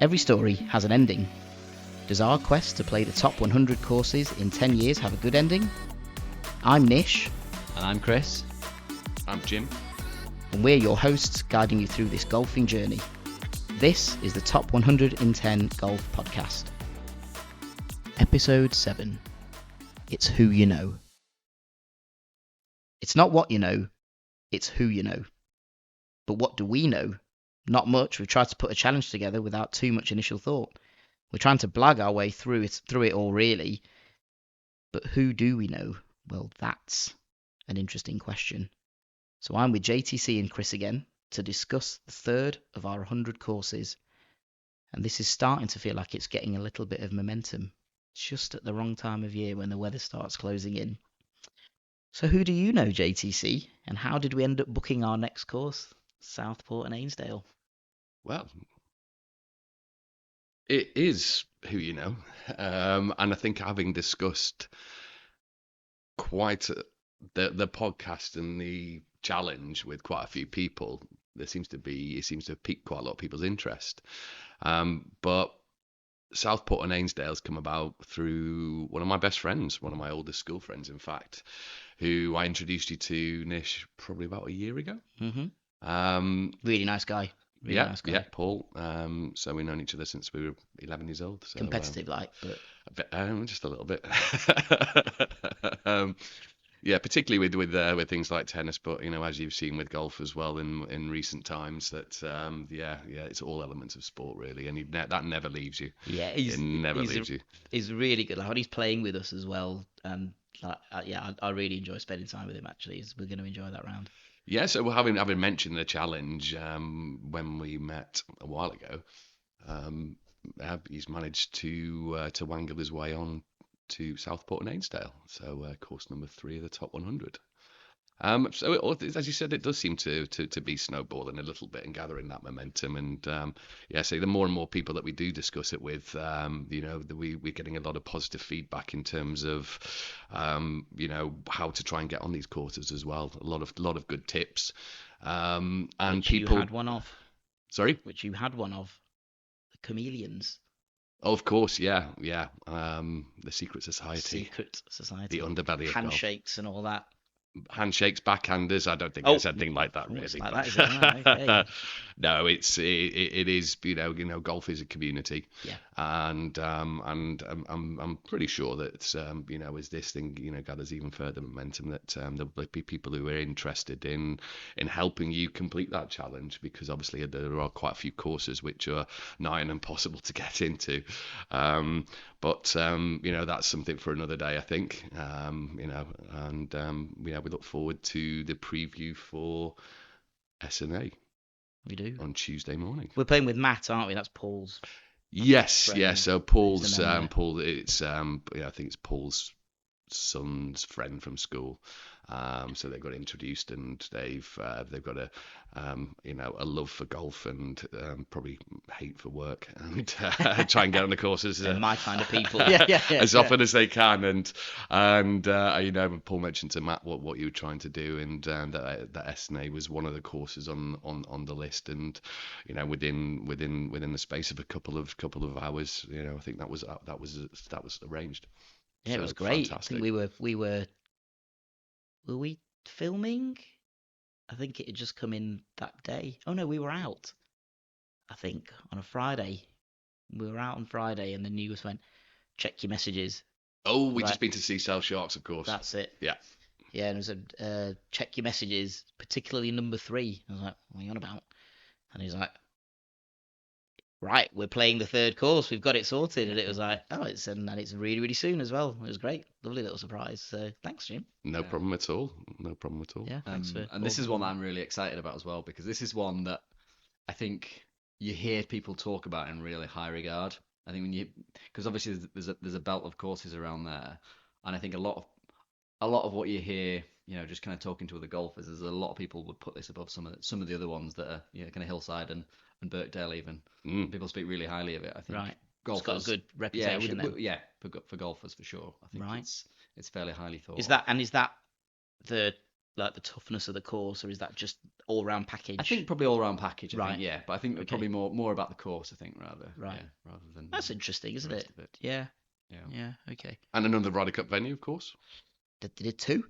Every story has an ending. Does our quest to play the top 100 courses in 10 years have a good ending? I'm Nish. And I'm Chris. I'm Jim. And we're your hosts guiding you through this golfing journey. This is the Top 100 in 10 Golf Podcast. Episode 7. It's who you know. It's not what you know, it's who you know. But what do we know? Not much. We've tried to put a challenge together without too much initial thought. We're trying to blag our way through it all, really. But who do we know? Well, that's an interesting question. So I'm with JTC and Chris again to discuss the third of our 100 courses. And this is starting to feel like it's getting a little bit of momentum, just at the wrong time of year when the weather starts closing in. So who do you know, JTC? And how did we end up booking our next course? Southport and Ainsdale. Well, it is who you know. And I think having discussed the podcast and the challenge with quite a few people, it seems to have piqued quite a lot of people's interest. But Southport and Ainsdale's come about through one of my best friends, one of my oldest school friends, in fact, who I introduced you to, Nish, probably about a year ago. Mm-hmm. Really nice guy. Nice guy. Yeah, Paul. So we've known each other since we were 11 years old. So, competitive, but just a little bit. Yeah, particularly with things like tennis, but as you've seen with golf as well in recent times, that it's all elements of sport really, and that never leaves you. Yeah, it never leaves you. He's really good. When he's playing with us as well, and I really enjoy spending time with him. Actually, we're going to enjoy that round. Yeah, so having mentioned the challenge when we met a while ago, he's managed to wangle his way on to Southport and Ainsdale, so course number 3 of the top 100. So as you said, it does seem to be snowballing a little bit and gathering that momentum, and so the more and more people that we do discuss it with, we're getting a lot of positive feedback in terms of how to try and get on these courses as well. A lot of good tips, and which people you had one of. Sorry, which you had one of the chameleons. Oh, of course, yeah. The Secret Society, the underbelly of handshakes and all that. Handshakes, backhanders. I don't think there's anything like that, really. Like that, is it? Right, okay. No, it is. Golf is a community. Yeah. And I'm pretty sure that as this thing gathers even further momentum, that there'll be people who are interested in helping you complete that challenge, because obviously there are quite a few courses which are nigh and impossible to get into. But that's something for another day, I think. We look forward to the preview for SNA. We do. On Tuesday morning. We're playing with Matt, aren't we? That's Paul's. Yes, friend. yeah. So Paul's Paul. It's I think it's Paul's son's friend from school. So they got introduced, and they've got a love for golf and probably hate for work, and try and get on the courses. My kind of people. As often as they can, and Paul mentioned to Matt what you were trying to do, and that SNA was one of the courses on the list, and within the space of a couple of hours, I think that was arranged. Yeah, so, it was great. Fantastic. I think we were we filming? I think it had just come in that day. Oh no, we were out. I think on a Friday. We were out on Friday, and the news went, check your messages. Oh, we just been to see South Sharks, of course. That's it. Yeah. Yeah, and it was check your messages, particularly number 3. I was like, what are you on about? And he's like, right, we're playing the third course. We've got it sorted. And it was like, it's really, really soon as well. It was great. Lovely little surprise. So thanks, Jim. No problem at all. Yeah, thanks and this is one that I'm really excited about as well, because this is one that I think you hear people talk about in really high regard. I think because obviously there's a belt of courses around there, and I think a lot of what you hear, just kind of talking to other golfers, there's a lot of people would put this above some of the other ones that are kind of Hillside and Birkdale even. People speak really highly of it. I think. Right. Golfers, it's got a good reputation. For golfers for sure. I think it's fairly highly thought. Is that the like the toughness of the course, or is that just all round package? I think probably all round package. I Right. think, yeah, but I think Okay. probably more about the course. I think rather than That's interesting, isn't rest it? of it. Yeah. Yeah. Yeah. Okay. And another Ryder Cup venue, of course. They did two.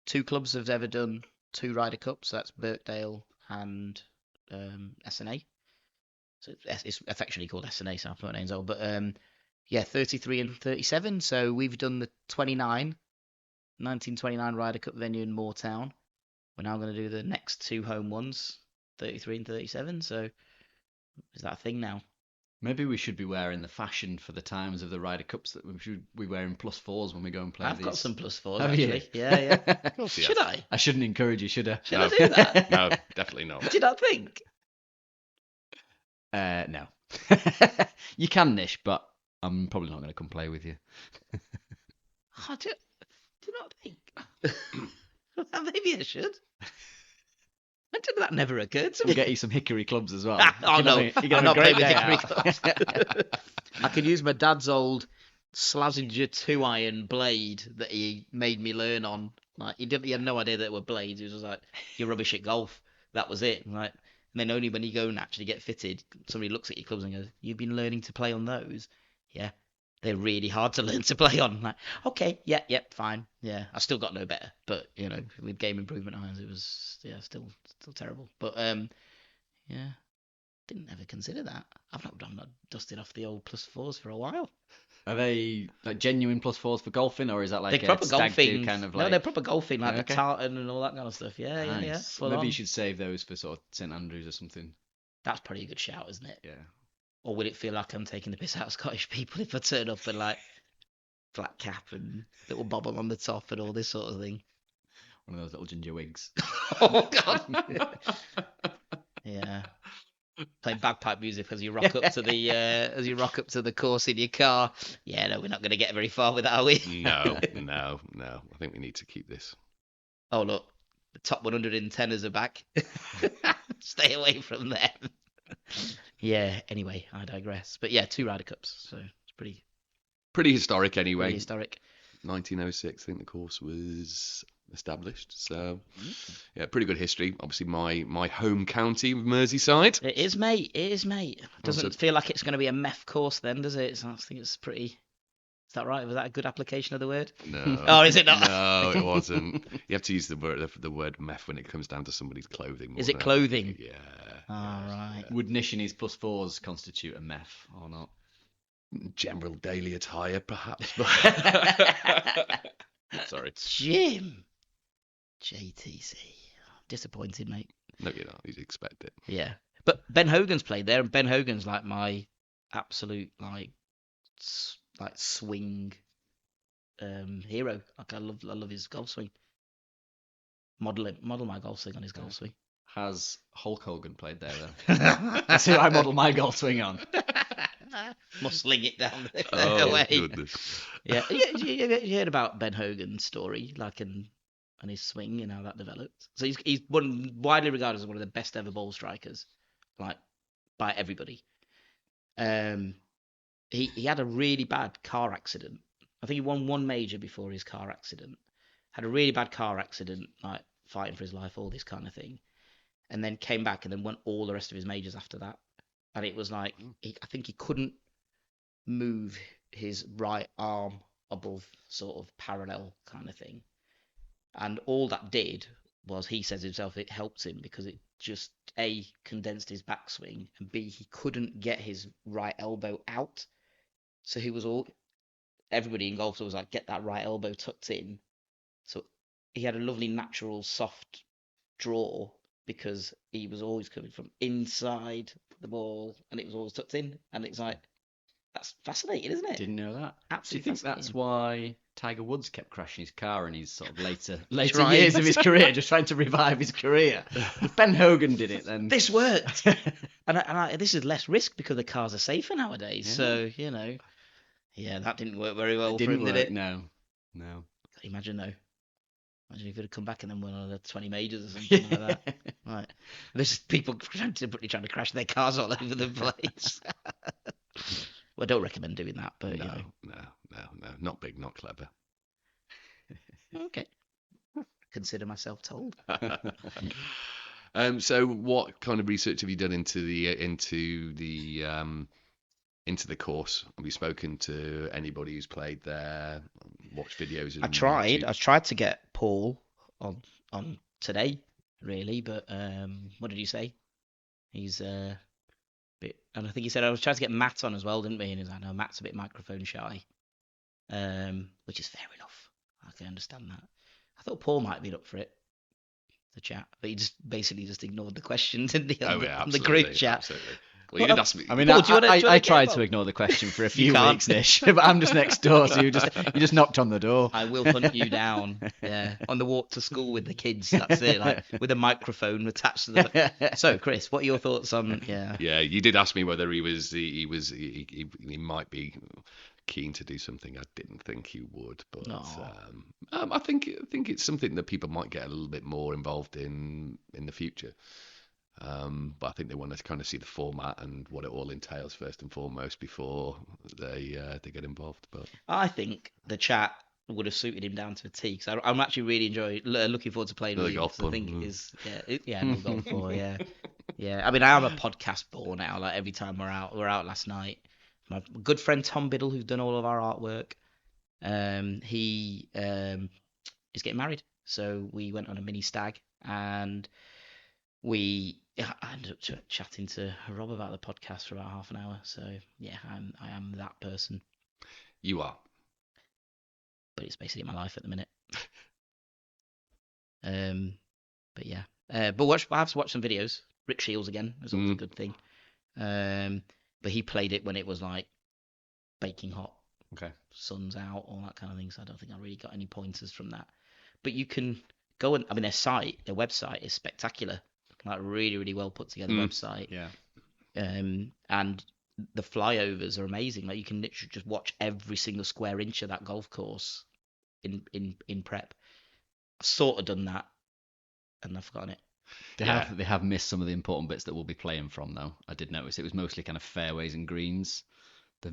Two clubs have ever done 2 Ryder Cups. So that's Birkdale and SNA. So it's affectionately called SNA, Southport and Ainsdale. But yeah, 33 and 37. So we've done the 1929 Ryder Cup venue in Moortown. We're now going to do the next 2 home ones, 33 and 37. So is that a thing now? Maybe we should be wearing the fashion for the times of the Ryder Cups that we should be wearing +4s when we go and play I've these. got some +4s Have actually. you? Yeah. Of course, Should I? I shouldn't encourage you, should I? Should No. I do that? No, definitely not. Did I think? No. You can, Nish, but I'm probably not going to come play with you. I do not think. Maybe I should. I did that never occurred to me. We'll get you some hickory clubs as well. Oh no, You're I'm gonna not have a playing great with day hickory out. clubs. I could use my dad's old Slazenger 2-iron blade that he made me learn on. Like he had no idea that it were blades. He was just like, "You're rubbish at golf." That was it. Like, and then only when you go and actually get fitted, somebody looks at your clubs and goes, "You've been learning to play on those?" Yeah, they're really hard to learn to play on. Like, okay, yeah, fine, yeah. I still got no better, but with game improvement irons, it was still terrible. But yeah, didn't ever consider that. I'm not dusted off the old +4s for a while. Are they like genuine +4s for golfing, or is that like They're a proper stag do golfing. kind of No, like? they're proper golfing, like Okay. the tartan and all that kind of stuff. Yeah, yeah. Nice. Full Maybe on. you should save those for sort of St Andrews or something. That's probably a good shout, isn't it? Yeah. Or will it feel like I'm taking the piss out of Scottish people if I turn up and like flat cap and little bobble on the top and all this sort of thing? One of those little ginger wigs. Oh God. Yeah. Playing bagpipe music as you rock up to the course in your car. Yeah, no, we're not going to get very far with that, are we? No. I think we need to keep this. Oh look, the top 110ers are back. Stay away from them. Yeah. Anyway, I digress. But yeah, 2 Ryder Cups, so it's pretty Historic anyway. historic. 1906, I think the course was established. So, yeah, pretty good history. Obviously, my home county, Merseyside. It is, mate. Doesn't Also- feel like it's going to be a meth course then, does it? So I think it's pretty. Is that right? Was that a good application of the word? No. Oh, is it not? No, it wasn't. You have to use the word meth when it comes down to somebody's clothing. more Is it than clothing? anything. Yeah. All right. Would Nish and his +4s constitute a meth or not? General daily attire, perhaps. Sorry. Jim. JTC. Disappointed, mate. No, you're not. You'd expect it. Yeah. But Ben Hogan's played there, and Ben Hogan's like my absolute like swing hero. Like I love his golf swing. Model my golf swing on his golf swing. Has Hulk Hogan played there then? That's who I model my golf swing on. Must sling it down the Oh, way. goodness. Yeah, you heard about Ben Hogan's story, like and his swing and how that developed. So he's widely regarded as one of the best ever ball strikers, like by everybody. He had a really bad car accident. I think he won one major before his car accident. Had a really bad car accident, like fighting for his life, all this kind of thing, and then came back and then won all the rest of his majors after that. And it was like I think he couldn't move his right arm above sort of parallel kind of thing. And all that did was, he says himself, it helped him because it just A, condensed his backswing, and B, he couldn't get his right elbow out. So everybody in golf was like, get that right elbow tucked in. So he had a lovely natural soft draw because he was always coming from inside the ball and it was always tucked in. And it's like, that's fascinating, isn't it? Didn't know that. Do you Absolutely think that's fascinating. why Tiger Woods kept crashing his car in his sort of later Trying. years of his career, just trying to revive his career? If Ben Hogan did it, then This worked. and this is less risk because the cars are safer nowadays. So, yeah, that didn't work very well it for didn't him, work. did it? No. Imagine though. Imagine if he'd have come back and then won another 20 majors or something like that. Right. There's just people trying to crash their cars all over the place. Well, I don't recommend doing that, but No. Not big, not clever. Okay. consider myself told. So what kind of research have you done into the course? Have you spoken to anybody who's played there? Watched videos? I on tried. YouTube? I tried to get Paul on today, really, but what did he say? He's bit, and I think he said I was trying to get Matt on as well, didn't we? And he's like, no, Matt's a bit microphone shy, which is fair enough. I can understand that. I thought Paul might be up for it, the chat, but he just basically just ignored the questions in the Oh yeah, on the absolutely, group chat. absolutely. Well, you didn't ask me. I mean, Paul, do you wanna I get tried to involved? ignore the question for a You few can't. weeks, Nish, but I'm just next door, so you just knocked on the door. I will hunt you down. Yeah, on the walk to school with the kids. That's it. Like with a microphone attached to the. So, Chris, what are your thoughts on? Yeah. Yeah, you did ask me whether he might be keen to do something. I didn't think he would, but I think it's something that people might get a little bit more involved in the future. But I think they want to kind of see the format and what it all entails first and foremost before they get involved. But I think the chat would have suited him down to a T. Because I'm actually really looking forward to playing Another with you. golf 'Cause I think ball. it is no golf ball. Yeah, yeah. I mean, I'm a podcast bore now. Like every time we're out last night. My good friend Tom Biddle, who's done all of our artwork, he is getting married. So we went on a mini stag and I ended up chatting to Rob about the podcast for about half an hour. So yeah, I am that person, you are. but it's basically my life at the minute. But yeah, but I have watched some videos. Rick Shields again is always a good thing. But he played it when it was like baking hot, Okay. sun's out, all that kind of thing. So I don't think I really got any pointers from that. But you can go and, I mean, their website is spectacular. Like really, really well put together website. Yeah. And the flyovers are amazing. Like you can literally just watch every single square inch of that golf course in prep. I've sort of done that, and I've forgotten it. They have missed some of the important bits that we'll be playing from though. I did notice it was mostly kind of fairways and greens. They've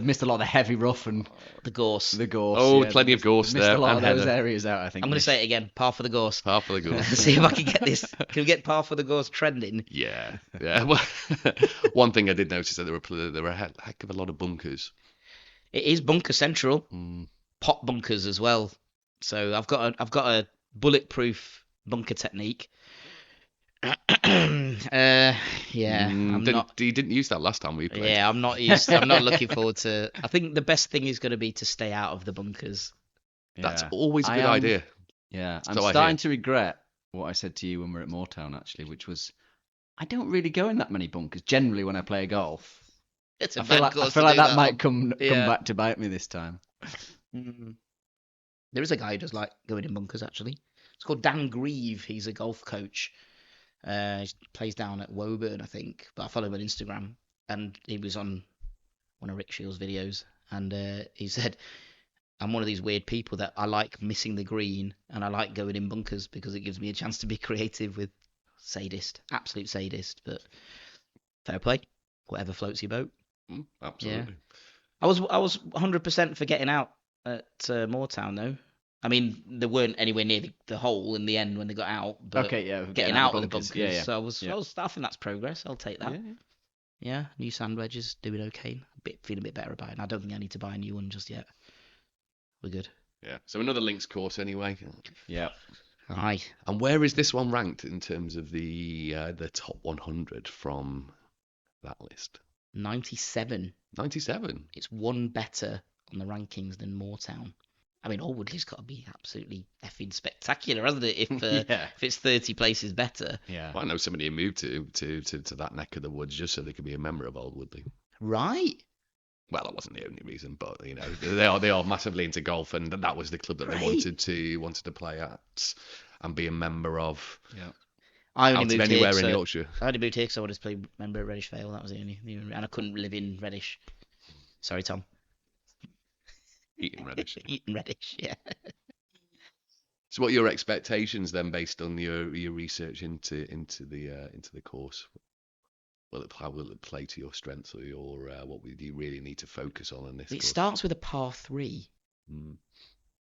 missed a lot of the heavy rough and The gorse. the gorse. Oh, yeah, plenty of gorse missed there a lot and of those heather. areas out. I think I'm going to say it again. Par for the gorse. Half of the gorse. Let's see if I can get this. Can we get par for the gorse trending? Yeah. Well, one thing I did notice that there were a heck of a lot of bunkers. It is bunker central. Pot bunkers as well. So I've got a bulletproof bunker technique. Yeah, I'm not. You didn't use that last time we played. Yeah, I'm not used. I'm not looking forward to. I think the best thing is going to be to stay out of the bunkers. That's Yeah. always a good idea. Yeah, I'm So I starting hear. to regret what I said to you when we were at Moortown actually, which was I don't really go in that many bunkers generally when I play golf. It's a I feel bad like, course I feel to like do that might on. come Yeah. back to bite me this time. There is a guy who does like going in bunkers actually. It's called Dan Grieve. He's a golf coach. He plays down at Woburn, I think. But I follow him on Instagram, and he was on one of Rick Shields' videos, and he said, "I'm one of these weird people that I like missing the green, and I like going in bunkers because it gives me a chance to be creative with absolute sadist, but fair play, whatever floats your boat." Absolutely. I was 100% for getting out at Moortown though. I mean, they weren't anywhere near the hole in the end when they got out. But Okay, yeah, getting out of the bunkers. Yeah, yeah. So I think that's progress. I'll take that. Yeah. Yeah, new sand wedges, doing okay. Feeling a bit better about it. And I don't think I need to buy a new one just yet. We're good. Yeah. So another links course anyway. Yeah. Aye. And where is this one ranked in terms of the top 100 from that list? 97. 97. It's one better on the rankings than Moortown. I mean, Alwoodley's got to be absolutely effing spectacular, hasn't it? If it's 30 places better. Yeah. Well, I know somebody who moved to that neck of the woods just so they could be a member of Old Woodley. Right. Well, that wasn't the only reason, but you know, they are massively into golf, and that was the club that they Great. wanted to play at and be a member of. Yeah. I Out only of moved anywhere here. in Yorkshire. I only moved here because I wanted to play member at Reddish Vale. That was the only, and I couldn't live in Reddish. Sorry, Tom. Eating Reddish. Eating Reddish, yeah. So, what are your expectations then, based on your research into the course? How will it play to your strengths, or your what would you really need to focus on in this It course? starts with a par 3. Mm.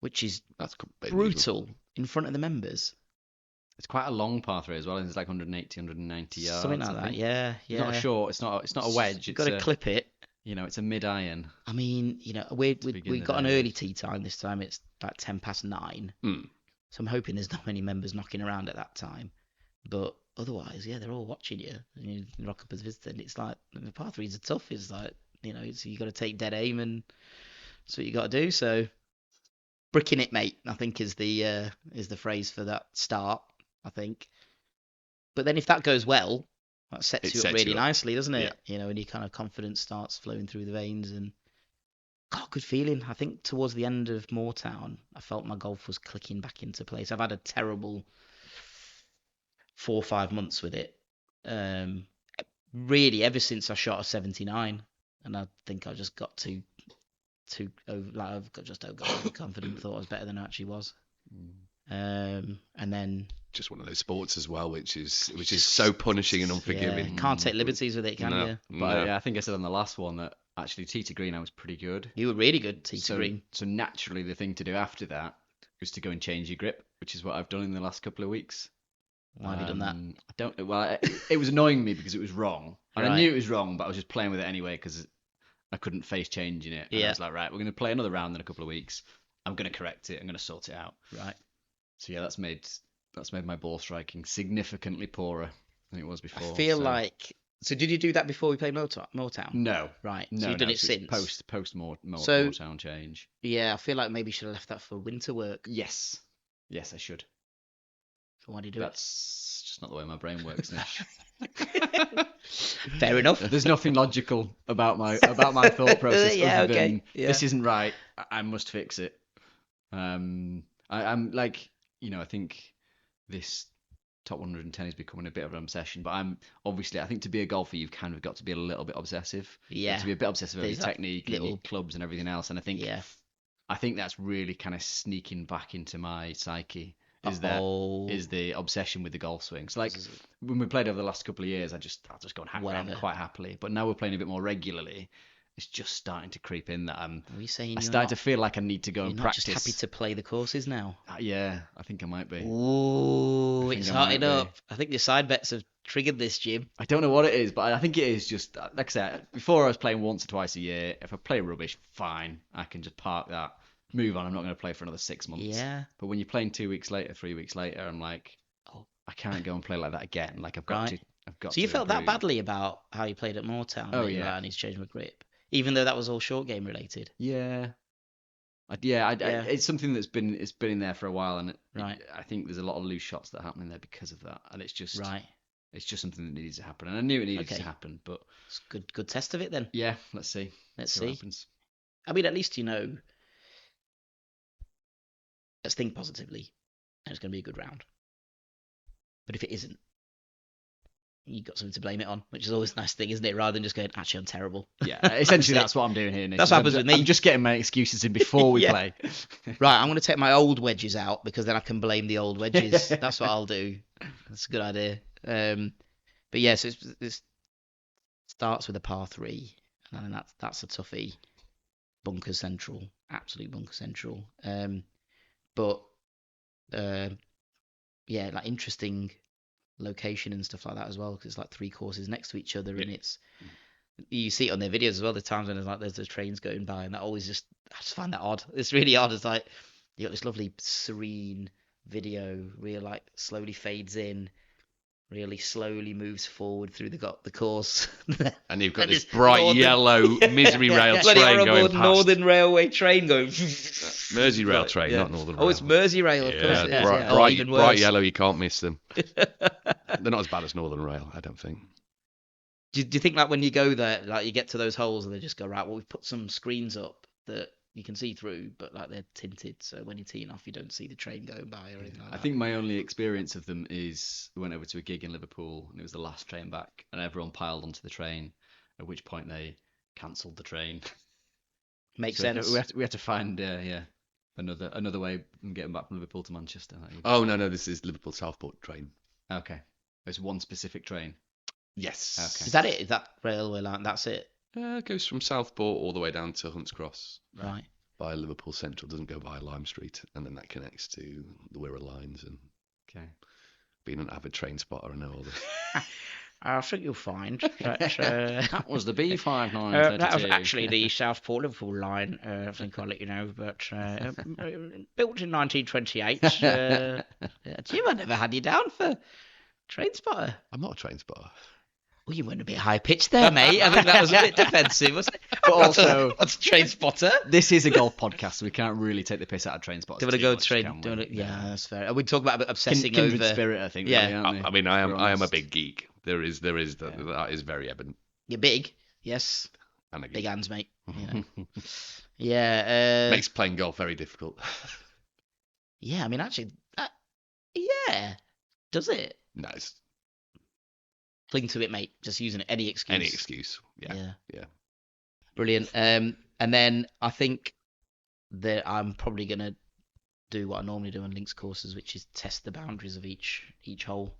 which is That's a bit unusual. brutal in front of the members. It's quite a long par 3 as well. It's like 180, 190 yards. Something like I that. think. Yeah, It's yeah. not a short. It's not a wedge. You've It's got to clip it. it's a mid iron. I mean, we begin the got an day. early tee time this time. It's like 9:10. Hmm. So I'm hoping there's not many members knocking around at that time. But otherwise, yeah, they're all watching you. And you rock up as a visitor, and it's like the par 3s are tough. It's like so you got to take dead aim, and that's what you got to do. So bricking it, mate, I think is the phrase for that start. I think. But then if that goes well, that sets you up really nicely, doesn't it? And your kind of confidence starts flowing through the veins, and good feeling. I think towards the end of Moortown, I felt my golf was clicking back into place. I've had a terrible 4 or 5 months with it. Really, ever since I shot a 79, and I think I just got too overconfident. Thought I was better than I actually was. And then Just one of those sports as well, which is so punishing and unforgiving. Can't take liberties with it, can you? But I think I said on the last one that actually tee to green I was pretty good. You were really good tee to green. So naturally the thing to do after that was to go and change your grip, which is what I've done in the last couple of weeks. Why have you done that? I don't. Well, it was annoying me because it was wrong, and I knew it was wrong, but I was just playing with it anyway because I couldn't face changing it. And I was like, right, we're going to play another round in a couple of weeks. I'm going to correct it. I'm going to sort it out. Right. So yeah, that's made my ball striking significantly poorer than it was before. I feel like. So did you do that before we played Moortown? No. Right. No, so you've done it since. Post Moortown change. Yeah, I feel like maybe you should have left that for winter work. Yes, I should. So why do you do That's just not the way my brain works, Nish. Fair enough. There's nothing logical about my thought process other than this isn't right. I must fix it. I'm like, I think this top 110 is becoming a bit of an obsession, but I think to be a golfer you've kind of got to be a little bit obsessive. Yeah. To be a bit obsessive over your technique, little... and your clubs and everything else, and I think that's really kind of sneaking back into my psyche. Is the obsession with the golf swing. So like when we played over the last couple of years, I'll just go and hang around quite happily. But now we're playing a bit more regularly. It's just starting to creep in that I start to feel like I need to go and practice. You're not just happy to play the courses now. Yeah, I think I might be. Ooh, it's hotting up. I think your side bets have triggered this, Jim. I don't know what it is, but I think it is just like I said. Before I was playing once or twice a year. If I play rubbish, fine. I can just park that. Move on. I'm not going to play for another 6 months. Yeah. But when you're playing 2 weeks later, 3 weeks later, I'm like, I can't go and play like that again. Like I've got to. So you felt that badly about how you played at Moortown? Oh yeah. I need to change my grip, even though that was all short game related. Yeah. It's something that's been in there for a while, and I think there's a lot of loose shots that happen in there because of that, and it's just It's just something that needs to happen, and I knew it needed to happen, but it's good test of it then. Yeah, let's see. Let's see what happens. I mean, at least let's think positively, and it's going to be a good round. But if it isn't, you've got something to blame it on, which is always a nice thing, isn't it? Rather than just going, actually, I'm terrible. Yeah, essentially that's what I'm doing here, Nick. That's what happens with me. I'm just getting my excuses in before we play. Right, I'm going to take my old wedges out, because then I can blame the old wedges. That's what I'll do. That's a good idea. But yeah, so it starts with a par 3, and then that's a toughie. Bunker central, absolute bunker central. But yeah, like interesting location and stuff like that as well, because it's like 3 courses next to each other, and you see it on their videos as well. The times when there's the trains going by, and that always I just find that odd. It's really odd. It's like you got this lovely serene video, real like slowly fades in, really slowly moves forward through the course. And you've got this bright yellow misery rail train going past. Northern Railway train going. Merseyrail train, not Northern Rail. Oh, it's Merseyrail, of course. Yeah, bright yellow, you can't miss them. They're not as bad as Northern Rail, I don't think. Do you think like when you go there, like you get to those holes and they just go, right, well, we've put some screens up that you can see through, but like they're tinted, so when you're teeing off, you don't see the train going by or anything like that. I think my only experience of them is we went over to a gig in Liverpool, and it was the last train back, and everyone piled onto the train, at which point they cancelled the train. Makes sense. We had to find another way of getting back from Liverpool to Manchester. Oh no, this is Liverpool Southport train. Okay, there's one specific train. Yes. Okay. Is that it? Is that railway line? That's it. It goes from Southport all the way down to Hunts Cross. Right. by Liverpool Central, doesn't go by Lime Street, and then that connects to the Wirral lines. And Okay. being an avid train spotter, I know all this. I think you'll find that That was the B5932. that was actually the Southport Liverpool line. I think I'll let you know, but built in 1928. Jim, I never had you down for train spotter. I'm not a train spotter. Well, you went a bit high pitched there, mate. I think that was a bit defensive, wasn't it? But also, what's a train spotter? This is a golf podcast, so we can't really take the piss out of train spotters. Do you want to too go much, train? can Do you we? wanna, yeah, that's fair. We talk about obsessing Kindred over. spirit, I think. Yeah. really, aren't I we? mean, I am We're a honest. big geek. That is very evident. You're big, yes. And a geek. Big hands, mate. You know. Yeah. Makes playing golf very difficult. Yeah, I mean, actually, yeah. Does it? No, it's Cling to it, mate. Just using any excuse. any excuse. Yeah. Brilliant. And then I think that I'm probably going to do what I normally do on links courses, which is test the boundaries of each hole.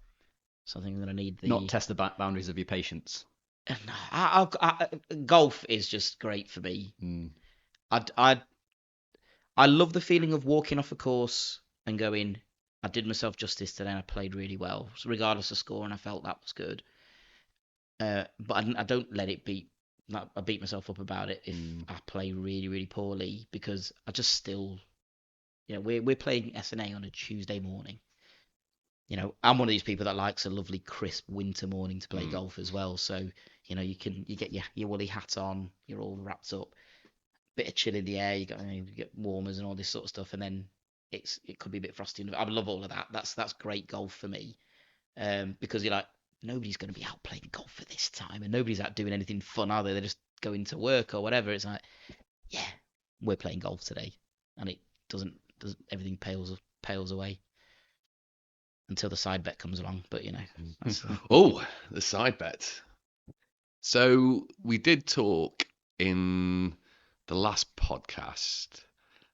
So I think I'm going to need the... Not test the boundaries of your patience. Golf is just great for me. Mm. I love the feeling of walking off a course and going, I did myself justice today and I played really well, so regardless of score, and I felt that was good. But I don't let it beat. I beat myself up about it if I play really, really poorly, because I just still, we're playing SNA on a Tuesday morning. I'm one of these people that likes a lovely crisp winter morning to play golf as well. So you get your woolly hat on, you're all wrapped up, bit of chill in the air, you get warmers and all this sort of stuff, and then it could be a bit frosty. I love all of that. That's great golf for me, because you're like, nobody's going to be out playing golf at this time, and nobody's out doing anything fun, are they? They're just going to work or whatever. It's like, yeah, we're playing golf today, and it doesn't everything pales away until the side bet comes along. But Oh, the side bet. So we did talk in the last podcast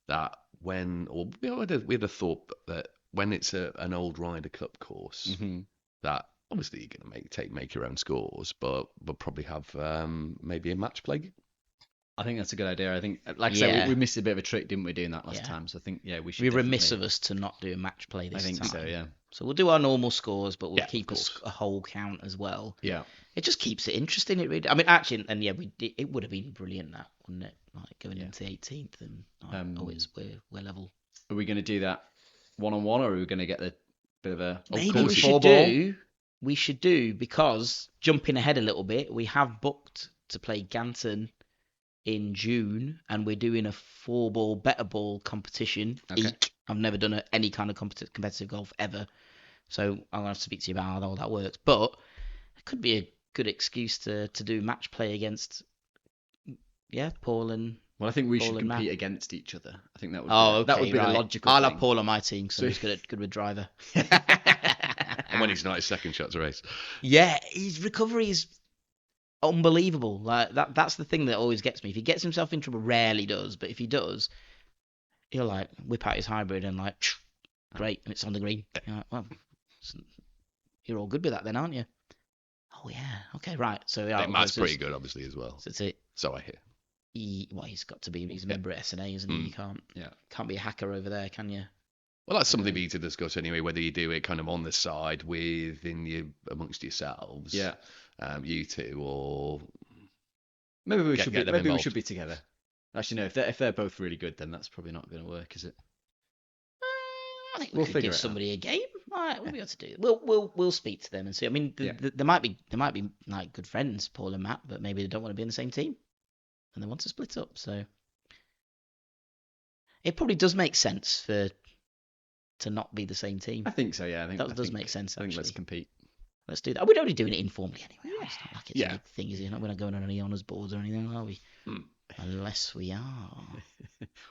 that we had a thought that when it's an old Ryder Cup course, that obviously you're going to make your own scores, but probably have maybe a match play. I think that's a good idea. I think, like I said, we missed a bit of a trick, didn't we, doing that last time? So I think, we should. We're remiss of us to not do a match play this time. I think so, yeah. So we'll do our normal scores, but we'll keep of a whole count as well. Yeah. It just keeps it interesting. It really. I mean, actually, and it would have been brilliant, that, wouldn't it? Like going into the 18th, and we're level. Are we going to do that one-on-one, or are we going to get a bit of a? Maybe we should do. We should do, because jumping ahead a little bit, we have booked to play Ganton in June, and we're doing a 4-ball better ball competition. Okay. Eek. I've never done any kind of competitive golf ever, so I'm gonna have to speak to you about how all that works. But it could be a good excuse to do match play against, Paul and. Well, I think we Paul should and compete Matt. against each other. I think that would. That would be the logical. I'll thing. have Paul on my team, so he's good with driver. And when he's not, his second shot's a race. Yeah, his recovery is unbelievable. Like that's the thing that always gets me. If he gets himself in trouble, rarely does, but if he does, he'll like whip out his hybrid and like, great, and it's on the green. You're like, well, you're all good with that then, aren't you? Oh yeah, okay, right. So I think Matt's pretty good, obviously, as well. So that's it. So I hear. He's got to be. He's a member at SNA, isn't he? You can't be a hacker over there, can you? Well, that's something we need to discuss anyway. Whether you do it kind of on the side amongst yourselves, you two, or maybe we should be. them Maybe we involved. should be together. Actually, no. If they're both really good, then that's probably not going to work, is it? I think We'll we could figure give it out. somebody a game. Right, we'll be able to do it. We'll speak to them and see. I mean, there might be like good friends, Paul and Matt, but maybe they don't want to be in the same team, and they want to split up. So it probably does make sense to not be the same team. I think so. Yeah, I think that does make sense. I think Actually, let's compete. Let's do that. We're only doing it informally anyway. Yeah. It's not like it's a big thing, is it? We're not going on any honours boards or anything, are we? Unless we are.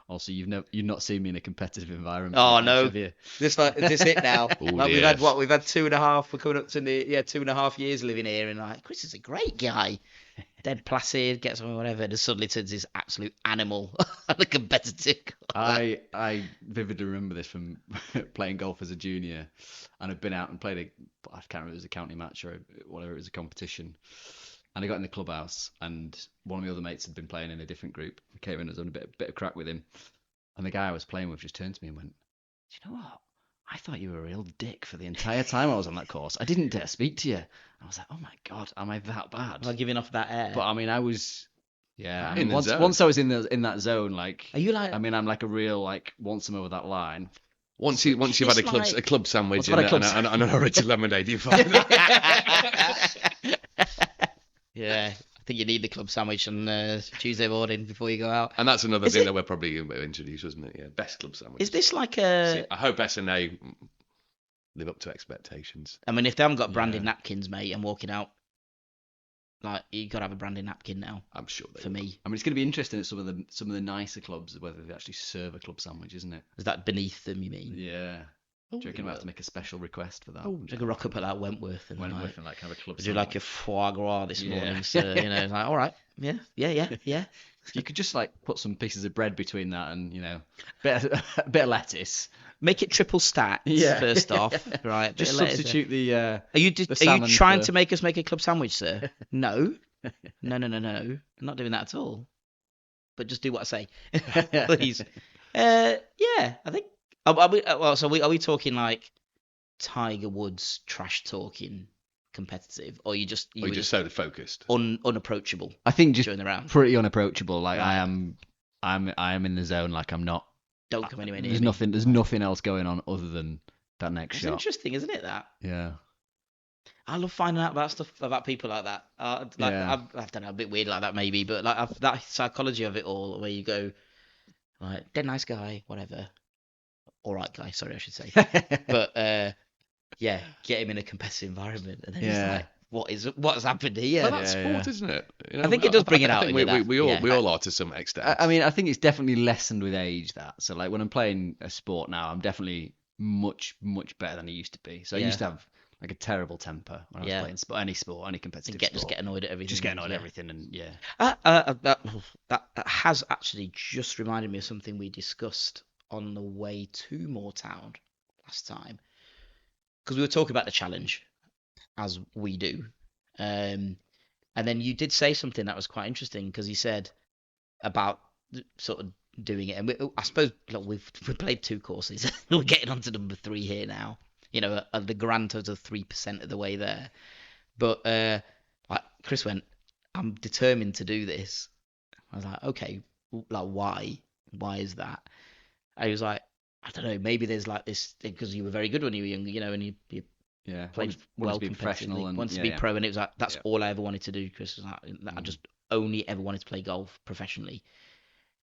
Also, you've not seen me in a competitive environment. Oh no! Have you? Is this it now? Oh, like, we've dear. had what? We've had 2.5. We're coming up to 2.5 years living here, and like, Chris is a great guy, dead placid, gets on with whatever, and suddenly turns this absolute animal on a competitive. I vividly remember this from playing golf as a junior, and I'd been out and played I can't remember if it was a county match or whatever, it was a competition. And I got in the clubhouse, and one of my other mates had been playing in a different group. We came in, I was having a bit of crack with him, and the guy I was playing with just turned to me and went, "Do you know what? I thought you were a real dick for the entire time I was on that course. I didn't dare speak to you." I was like, "Oh my god, am I that bad?" Like giving off that air. But I mean, I was, yeah. I In mean, the zone. once I was in that zone, like, Are you like? I mean, I'm like a real like once I'm over that line. Once you've had It's a club sandwich I've and, had a club and an orange lemonade, you're fine. Yeah, I think you need the club sandwich on Tuesday morning before you go out. And that's another Is thing it- that we're probably going to introduce, wasn't it? Yeah, best club sandwich. Is this like See, I hope S&A live up to expectations. I mean, if they haven't got branded Yeah. napkins, mate, I'm walking out. Like, you got to have a branded napkin now I'm sure they for will. me. I mean, it's going to be interesting at some of the nicer clubs whether they actually serve a club sandwich, isn't it? Is that beneath them, you mean? Yeah. Oh, Do you reckon we have to make a special request for that? Oh, Like a rock up at that Wentworth and When like, and like have a club do sandwich. like a foie gras this Yeah. morning, so you know, it's like, all right, yeah. You could just like put some pieces of bread between that and bit of lettuce. Make it triple stacked. Yeah. First off, right? Just bit of lettuce. substitute the. Are you the are you salmon trying for- to make us make a club sandwich, sir? No. No. I'm not doing that at all. But just do what I say, please. Yeah, I think. Are we talking like Tiger Woods trash talking competitive, or you Or you're just so focused. unapproachable I think just during the round? pretty unapproachable. Like Right. I am in the zone. Like I'm not. Don't come anywhere near There's me. nothing. There's nothing else going on other than that next It's shot. interesting, isn't it? That Yeah. I love finding out about stuff about people like that. Yeah. I don't know, a bit weird like that maybe, but like that psychology of it all, where you go, like, dead nice guy, whatever, all right guy, sorry I should say, but yeah, get him in a competitive environment, and then Yeah. he's like, what's happened here? Well, that's Yeah, sport, yeah. isn't it? I think it does bring it out I think in you, we that. all are to some extent. I mean, I think it's definitely lessened with age. That so like when I'm playing a sport now, I'm definitely much better than I used to be. So I Yeah. used to have like a terrible temper when I was Yeah. playing sport, any competitive just sport. get annoyed at everything. Just get annoyed at yeah. everything, and yeah. That has actually just reminded me of something we discussed on the way to Moortown last time, because we were talking about the challenge, as we do, and then you did say something that was quite interesting, because you said about sort of doing it, and I suppose, look, we've played 2 courses, we're getting on to number 3 here now, the grand total of 3% of the way there, but like Chris went, I'm determined to do this. I was like, okay, like why is that? And he was like, I don't know, maybe there's like this, because you were very good when you were young, and you Yeah, played wanted well to be professional competitively, and wanted to yeah, be yeah. pro, and it was like, that's Yeah. all I ever wanted to do. Chris was like, I just only ever wanted to play golf professionally,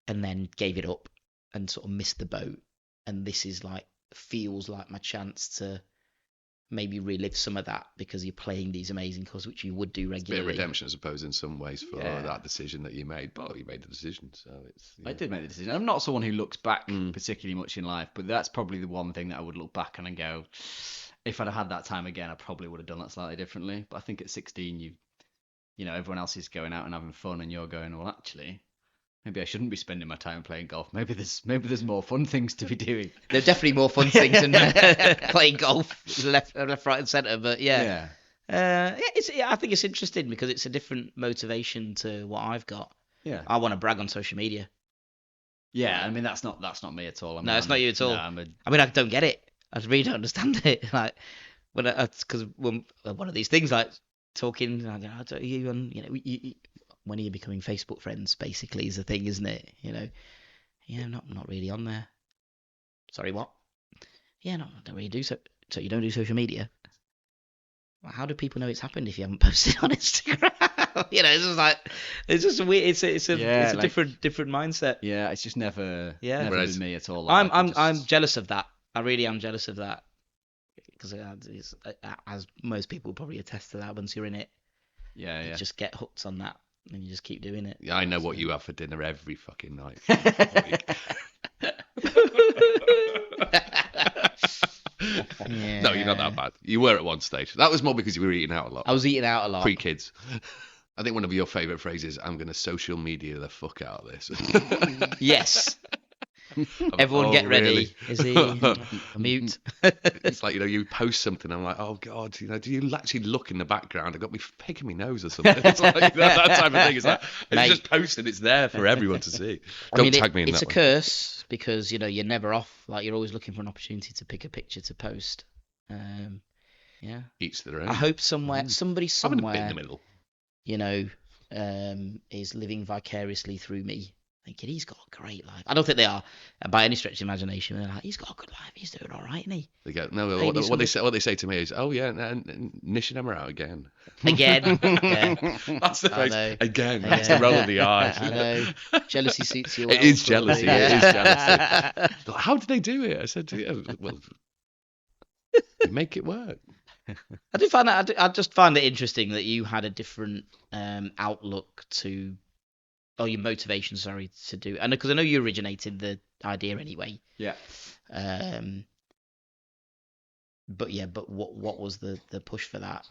and then gave it up and sort of missed the boat. And this is like, feels like my chance to maybe relive some of that, because you're playing these amazing courses, which you would do It's a bit of regularly. redemption, I suppose, in some ways for Yeah. that decision that you made. But you made the decision, so it's. I did make the decision. I'm not someone who looks back Mm. particularly much in life, but that's probably the one thing that I would look back on and go, if I'd have had that time again, I probably would have done that slightly differently. But I think at 16, you know, everyone else is going out and having fun, and you're going, well, actually, maybe I shouldn't be spending my time playing golf. Maybe there's more fun things to be doing. There's definitely more fun things than playing golf left, right, and centre. But yeah, I think it's interesting, because it's a different motivation to what I've got. yeah. I want to brag on social media. Yeah, I mean that's not me at all. No, it's not you at all. No, I'm a, I mean, I don't get it. I really don't understand it. Like, because one of these things, like talking, I don't, you on, when are you becoming Facebook friends? Basically, is the thing, isn't it? Yeah, not really on there. Sorry, what? Yeah, no, I don't really do so. So you don't do social media? Well, how do people know it's happened if you haven't posted on Instagram? It's just weird. It's a like- different mindset. yeah, it's just never Yeah. been me at all. I'm jealous of that. I really am jealous of that, because as most people probably attest to that, once you're in it, yeah. you just get hooked on that, and you just keep doing it. Yeah, I know what you have for dinner every fucking night. Yeah. No, you're not that bad. You were at one stage. That was more because you were eating out a lot. I was eating out a lot. Pre-kids. I think one of your favourite phrases, I'm going to social media the fuck out of this. Yes. Everyone Oh, get ready. really? Is he mute? It's like, you post something, I'm like, oh God, do you actually look in the background? I got me picking my nose or something. It's like that type of thing. It's like, it's Mate. just posted, it's there for everyone to see. I Don't mean, tag me in it's that a one. curse because you're never off. Like you're always looking for an opportunity to pick a picture to post. Yeah. Each their own. I hope somebody Having a bit in somewhere, the middle. is living vicariously through me, thinking he's got a great life. I don't think they are by any stretch of imagination. They're like, he's got a good life. He's doing all right, isn't he? They go, no, Hey, what they say to me is, oh yeah, Nish and Emma out again. Again. Yeah. That's the I phrase. know. Again. That's the roll of the eyes. I know. Jealousy suits you well. It is sort of jealousy. thing. It is jealousy. Like, how did they do it? I said, yeah, well, make it work. I do find that. I just find it interesting that you had a different outlook to, or your motivation, sorry, to do. And because I know you originated the idea anyway. Yeah. But what was the push for that?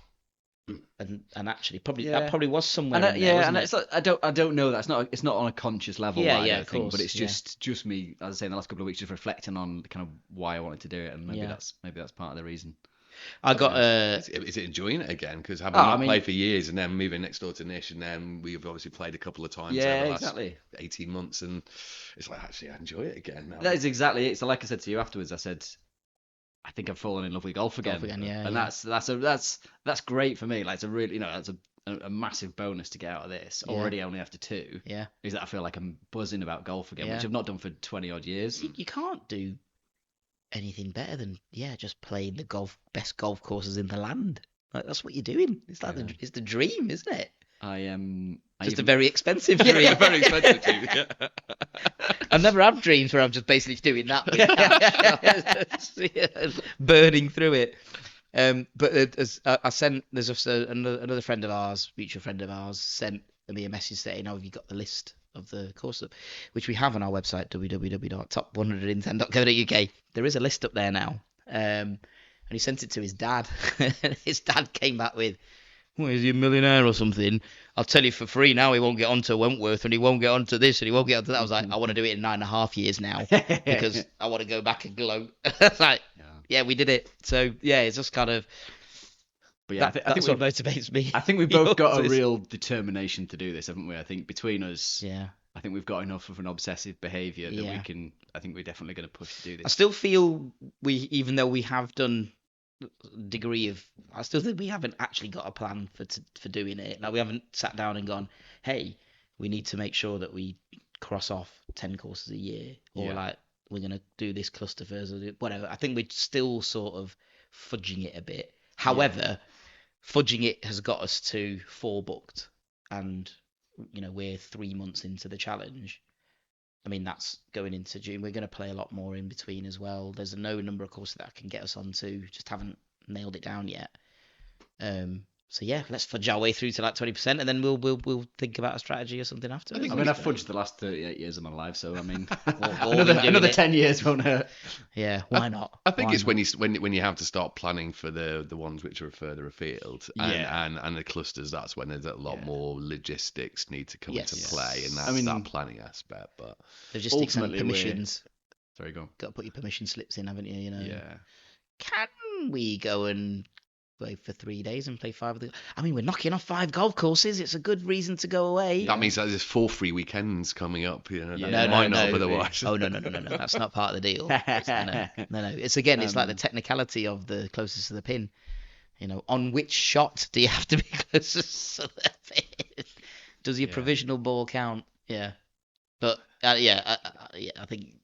And actually, probably Yeah. that probably was somewhere. And in there, and wasn't it's like, I don't know. That's not. It's not on a conscious level. Yeah, I yeah, don't of think, course, but it's yeah. just me. As I say, in the last couple of weeks, just reflecting on kind of why I wanted to do it, and maybe Yeah. that's part of the reason. I got Is it enjoying it again? Because having Oh, not I mean- played for years and then moving next door to Nish, and then we've obviously played a couple of times Yeah, over the last exactly. 18 months, and it's like, actually, I enjoy it again now. That is exactly it. So, like I said to you afterwards, I said, I think I've fallen in love with golf again. yeah, and yeah. that's great for me. Like, it's a really, that's a massive bonus to get out of this. Yeah. Already only after 2, Yeah. is that I feel like I'm buzzing about golf again, Yeah. which I've not done for 20 odd years. You can't do anything better than just playing the best golf courses in the land. Like that's what you're doing. It's like it's the dream, isn't it? I Just a very expensive dream. Yeah, very expensive too. Yeah. I've never had dreams where I'm just basically doing that, with burning through it. But as I sent, there's also another friend of ours, mutual friend of ours, sent me a message saying, "Oh, have you got the list of the courses up?" Which we have on our website, www.top100in10.co.uk. There is a list up there now, and he sent it to his dad. His dad came back with, "Well, is he a millionaire or something? I'll tell you for free now, he won't get onto Wentworth, and he won't get onto this, and he won't get onto that." I was like, I want to do it in 9.5 years now because I want to go back and gloat. It's like, yeah, we did it. So yeah, it's just kind of. But yeah, I that's think what motivates me. I think we've both got a Yours is- real determination to do this, haven't we? I think between us, Yeah. I think we've got enough of an obsessive behaviour that Yeah. we can. I think we're definitely going to push to do I this. still feel even though we have done degree of, I still think we haven't actually got a plan for doing it. Like we haven't sat down and gone, hey, we need to make sure that we cross off 10 courses a year, or Yeah. like we're gonna do this cluster first, or whatever. I think we're still sort of fudging it a bit. However, fudging it has got us to 4 booked, and we're 3 months into the challenge. I mean, that's going into June. We're going to play a lot more in between as well. There's no number of courses that I can get us onto. Just haven't nailed it down yet. So yeah, let's fudge our way through to like 20%, and then we'll think about a strategy or something after. I mean, I've fudged the last 38 years of my life, so I mean, all been doing another it. 10 years won't hurt. Yeah, why not? I think Why it's not? when you have to start planning for the ones which are further afield, and the clusters. That's when there's a lot more logistics need to come into play, and that's that planning aspect. But Logistics and ultimately, permissions. Sorry, go on. Got to put your permission slips in, haven't you? Yeah. Can we go and play for 3 days and play 5 of the? I mean, we're knocking off 5 golf courses. It's a good reason to go away. that means that there's 4 free weekends coming up. That No, might no, not no. otherwise. Oh no, that's not part of the deal. No. It's it's like the technicality of the closest to the pin. On which shot do you have to be closest to the pin? Does your provisional ball count? Yeah, but I think.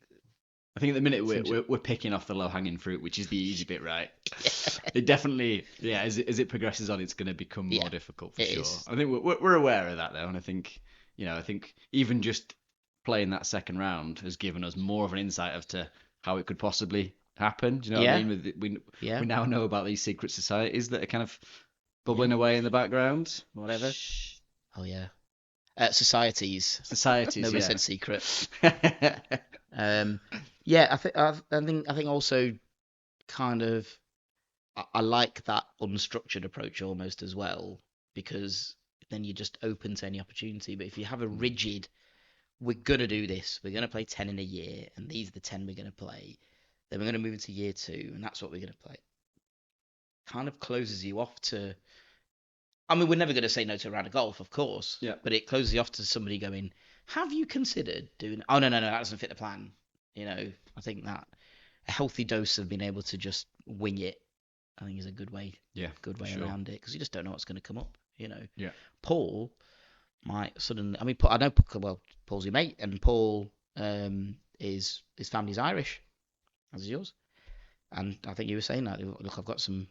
I think at the minute we're picking off the low hanging fruit, which is the easy bit, right? It definitely, as it progresses on, it's going to become more difficult for sure. Is. I think we're aware of that though, and I think even just playing that second round has given us more of an insight as to how it could possibly happen. Do you know what I mean? We now know about these secret societies that are kind of bubbling away in the background, whatever. Oh yeah, societies. Nobody said secret. I think also kind of I like that unstructured approach almost as well, because then you're just open to any opportunity. But if you have a rigid we're going to do this. We're going to play 10 in a year, and these are the 10 we're going to play. Then we're going to move into year 2, and that's what we're going to play. Kind of closes you off to... I mean, we're never going to say no to a round of golf, of course. Yeah. But it closes you off to somebody going, have you considered doing... Oh, no, that doesn't fit the plan. You know, I think that a healthy dose of being able to just wing it, I think is a good way around it, because you just don't know what's going to come up, you know. Yeah. Paul might suddenly... I mean, I know, well, Paul's your mate, and Paul his family's Irish, as is yours. And I think you were saying that, look, I've got some...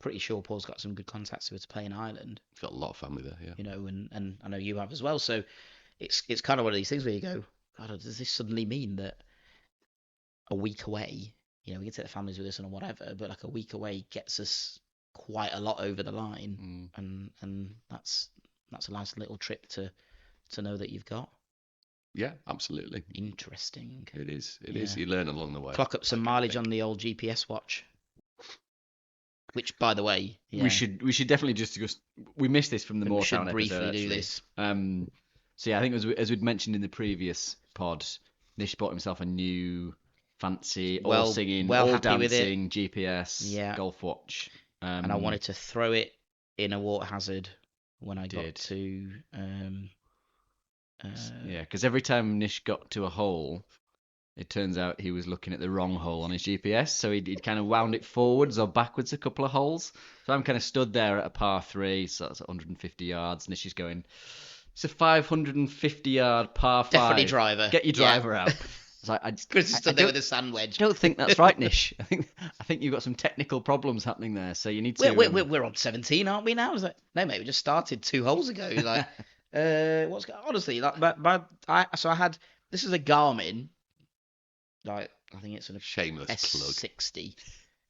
Pretty sure Paul's got some good contacts to play in Ireland. He's got a lot of family there, yeah. You know, and I know you have as well. So it's kind of one of these things where you go, God, does this suddenly mean that a week away, you know, we can take the families with us and whatever, but like a week away gets us quite a lot over the line, and that's a nice little trip to know that you've got. Yeah, absolutely. Interesting. It is. It is. You learn along the way. Clock up some mileage on the old GPS watch. Which, by the way, we should definitely just we missed this from the Moortown episode. Briefly do this. So yeah, I think as we'd mentioned in the previous pod, Nish bought himself a new fancy, all singing, all dancing GPS golf watch. And I wanted to throw it in a water hazard when I got to. Yeah, because every time Nish got to a hole, it turns out he was looking at the wrong hole on his GPS, so he'd kind of wound it forwards or backwards a couple of holes. So I'm kind of stood there at a par 3, so that's 150 yards, and Nish is going, it's a 550-yard par 5. Definitely driver. Get your driver out. Chris is stood there with a sand wedge. I don't think that's right, Nish. I think you've got some technical problems happening there, so you need to... We're on 17, aren't we now? I was like, no, mate, we just started 2 holes ago. Like, honestly, like, I had... This is a Garmin... Like, I think it's an shameless S60. plug.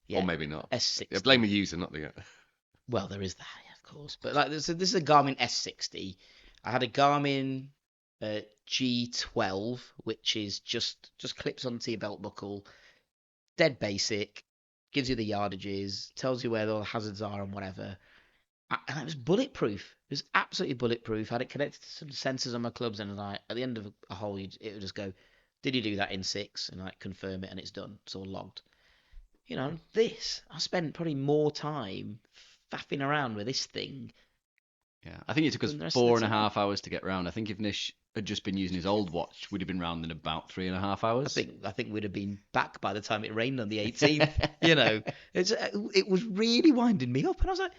Yeah. Or maybe not. S60. Yeah, blame the user, not the... Well, there is that, yeah, of course. But like, this is a Garmin S60. I had a Garmin G12, which is just clips onto your belt buckle. Dead basic. Gives you the yardages. Tells you where the hazards are and whatever. And it was bulletproof. It was absolutely bulletproof. I had it connected to some sensors on my clubs, and like at the end of a hole, it would just go... Did you do that in 6? And like confirm it, and it's done. It's all logged. You know, I spent probably more time faffing around with this thing. Yeah, I think it took us 4.5 hours to get round. I think if Nish had just been using his old watch, we'd have been round in about 3.5 hours. I think we'd have been back by the time it rained on the 18th. You know, it was really winding me up, and I was like,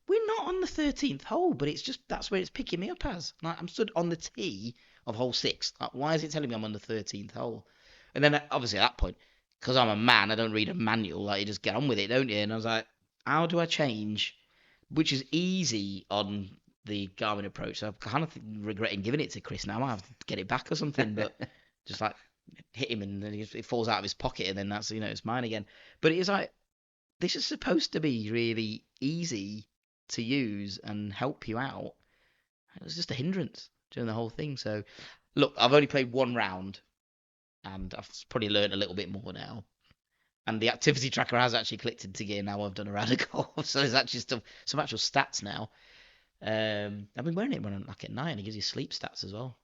we're not on the 13th hole, but it's just that's where it's picking me up as. Like, I'm stood on the tee of hole 6. Like, why is it telling me I'm on the 13th hole? And then obviously at that point, because I'm a man, I don't read a manual. Like, you just get on with it, don't you? And I was like, how do I change? Which is easy on the Garmin approach. So I'm kind of regretting giving it to Chris now. I might have to get it back or something, but just like hit him and then it falls out of his pocket, and then that's, you know, it's mine again. But it's like, this is supposed to be really easy to use and help you out. It was just a hindrance during the whole thing. So, look, I've only played 1 round, and I've probably learned a little bit more now. And the activity tracker has actually clicked into gear now I've done a round of golf. So there's actually some actual stats now. I've been wearing it when I'm like at night, and it gives you sleep stats as well,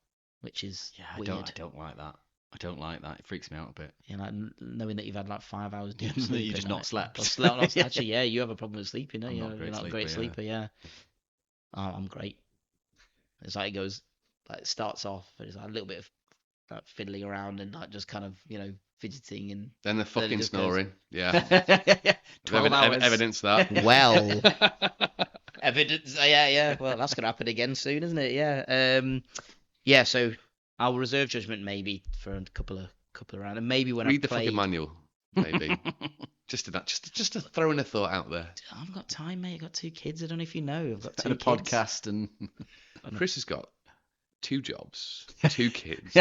which is weird. I don't like that. I don't like that. It freaks me out a bit. Yeah, like knowing that you've had like 5 hours deep sleep. You've just not slept. Actually, yeah, you have a problem with sleeping, don't you? You're not a great sleeper, yeah. Oh, I'm great. It's like it goes, like it starts off, and it's like a little bit of like fiddling around and like just kind of, you know, fidgeting, and then the fucking snoring. Goes... Yeah. 12 hours. Evidence that. Well. Evidence. Yeah. Well, that's gonna happen again soon, isn't it? Yeah. Yeah. So I'll reserve judgment maybe for a couple of rounds, and maybe when read the fucking manual, maybe. just to throw in a thought out there. I haven't got time, mate. I've got 2 kids. I don't know if you know. I've got 2 and a kids. podcast, and Chris has got 2 jobs, 2 kids.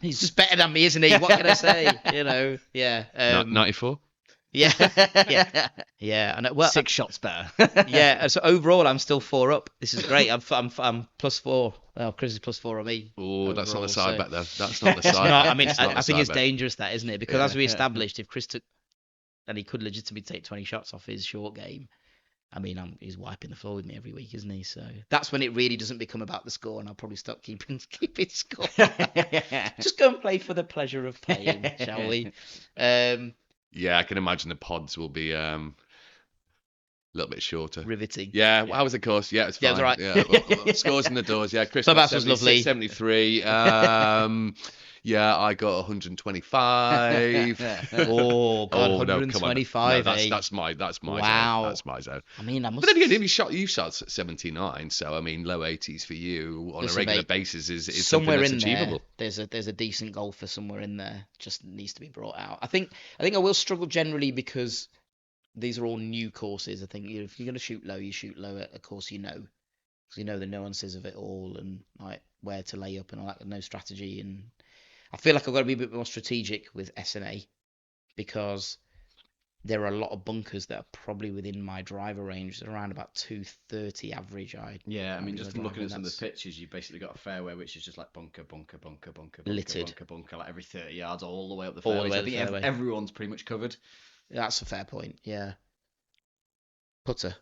He's just better than me, isn't he? What can I say? You know, yeah. 94. Yeah. And well, 6 shots better. Yeah. So overall, I'm still 4 up. This is great. I'm +4. Well, Chris is +4 on me. Oh, that's not the side bet though. That's not the side. No, I mean, I think it's dangerous, that, isn't it? Because as we established, if Chris took, and he could legitimately take 20 shots off his short game, I mean, he's wiping the floor with me every week, isn't he? So that's when it really doesn't become about the score, and I'll probably stop keeping score. Just go and play for the pleasure of playing, shall we? Yeah, I can imagine the pods will be a little bit shorter. Riveting. Yeah, how was the course? Yeah, it's fine. Yeah, it was all right. Yeah, scores in the doors. Yeah, Chris So got that was lovely. 73. Yeah, I got 125. Oh God, Oh no, come on. 125. No, that's my Wow. zone. That's my zone. I mean, I must. But then again, you shot at 79, so I mean, low 80s for you on Listen, a regular mate, basis is somewhere something that's in achievable. there. There's a decent golfer somewhere in there. Just needs to be brought out. I think I will struggle generally because these are all new courses. I think if you're going to shoot low, you shoot low at a course you know, because you know the nuances of it all and like where to lay up and all that. No strategy, and I feel like I've got to be a bit more strategic with S&A because there are a lot of bunkers that are probably within my driver range. They're around about 230 average. Yeah, I mean, just from looking at some of that's the pictures, you've basically got a fairway which is just like bunker, bunker, bunker, bunker, Littered. bunker, like every 30 yards all the way up the All the fairway. way So up I the think fairway. everyone's pretty much covered. That's a fair point. Yeah. Putter,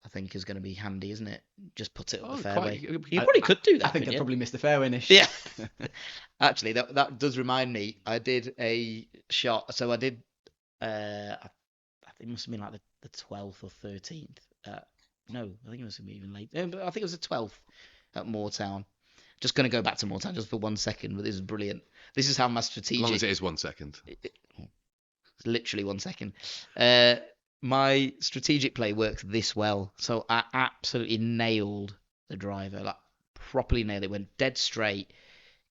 I think, is going to be handy, isn't it? Just put it up the fairway. You probably could do that. I think couldn't I'd you? probably miss the fairway niche. Yeah. Actually, that does remind me. I did a shot. So I did. I think it must have been like the 12th or 13th. No, I think it must have been even late. But I think it was the 12th at Moortown. Just going to go back to Moortown just for 1 second, but this is brilliant. This is how my strategic. As long as it is 1 second. It's literally 1 second. My strategic play worked this well. So I absolutely nailed the driver, like properly nailed it. Went dead straight,